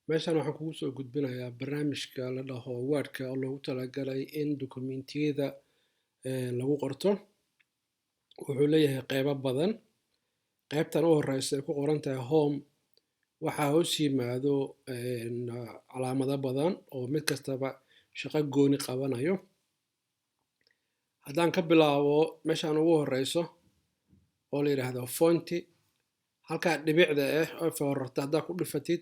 meeshan waxaan kugu soo gudbinayaa barnaamijka la dhaho Wordka oo loogu talagalay in dukumentiyada lagu qorto. Wuxuu leeyahay qaybo badan. Qaybtan u horeysa ay ku qoran tahay home waxaa hoos yimaado calaamado badan oo mid kastaba shaqo gooni qabanayo. Haddaan ka bilaabo meeshan ugu horeyso oo la yiraahdo fonti, halkaa dhibicda oo foorarta haddaad ku dhifatid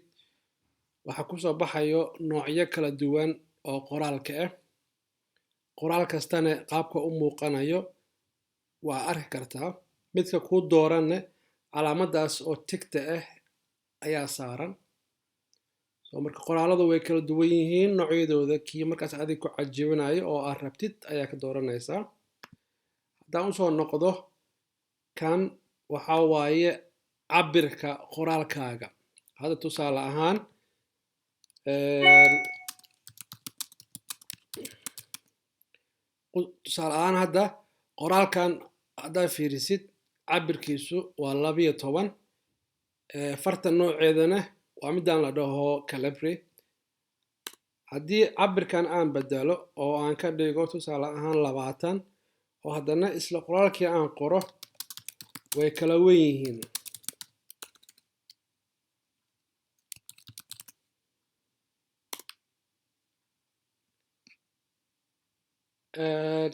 waxaa kusoo baxayo noocyo kala duwan oo qoraalka ah. Qoraal kastana qaabka u muuqanayo waa arki kartaa. Midka kuu dooranne calaamadaas oo tigta ah ayaa saaran. Marka qoraaladu way kala duwan yihiin noocyadooda, kii markaas adiga ku cajibinayo oo aad rabtid ayaa ka dooranaysaa. Haddaan usoo noqdo kan waxaa waaye cabirka qoraalkaaga. Hadda tusaale ahaan hadda qoraalkan haddaad fiirisid cabirkiisu waa 12. Farta nooceedana waa midaan la dhaho calibri. Haddii cabirkan aan bedelo oo aan ka dhigo tusaale ahaan 20 oo haddana isla qoraalkii aan qoro way kala weyn yihiin.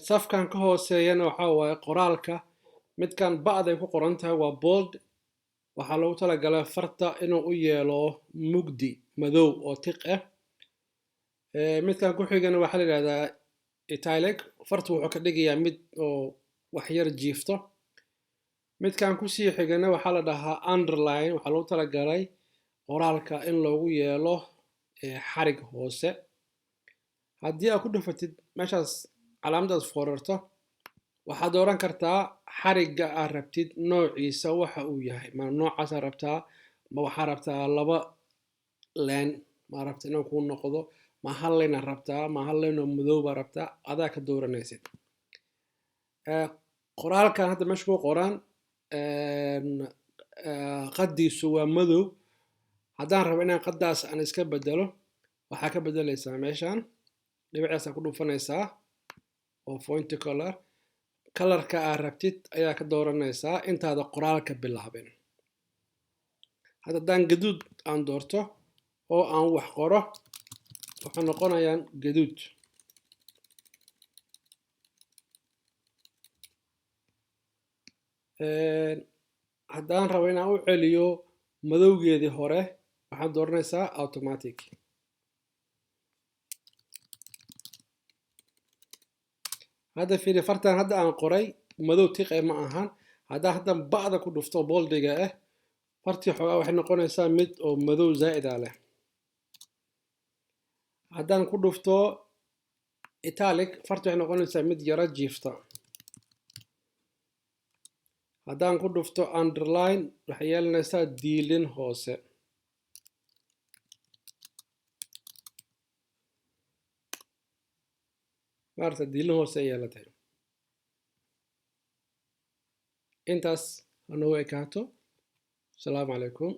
Safkan ka hooseeyana waxaa waaye qoraalka midkan ba'day ku qoran tahay waa bold. Waxaa loogu talagalay farta inuu u yeelo mugdi madow oo tiq ah. Midkan ku xigana waxaa la yiraahdaa italic. Fartu wuxuu ka dhigayaa mid oo wax yar jiifto. Midkan ku sii xigana waxaa la dhahaa underline. Waxaa loogu talagalay qoraalka in loogu yeelo xarig hoose. Haddii aad ku dhufatid meeshaas calaamadaas foorarto waxaad dooran kartaa xarigga aad rabtid noociisa waxa uu yahay. Ma noocaas aad rabtaa, ma waxaad rabtaa 2 leen, ma rabtaa inuu kuu noqdo, ma hal leen aad rabtaa, ma hal leen oo madow baad rabtaa, adaa ka dooranaysid. Qoraalkan hadda meesha ku qoran qadiisu waa madow. Haddaan rabo inaan qadaas aan iska bedelo waxaa ka bedelaysaa meeshan dhibicdaas ku dhufanaysaa oo fonti color. Kalarka aad rabtid ayaa ka dooranaysaa intaada qoraalka bilaabin. Haddaan gaduud aan doorto oo aan wax qoro waxay noqonayaan gaduud. Haddaan rabo inaan u celiyo madowgeedii hore waxaad dooranaysaa automatic. Hadda fiiri fartan hadda aan qoray madow tiq ah ma ahan. Haddaan ba'da ku dhufto boldiga ah fartii xogaa waxay noqonaysaa mid oo madow zaa'id ah leh. Haddaan ku dhufto italic fartii waxay noqonaysaa mid yara jiifta. Haddaan ku dhufto underline waxay yeelanaysaa diilin hoose. maarta diilin hoose ay yeelatay. Intaas anoo ekaato. Assalaamu calaykum.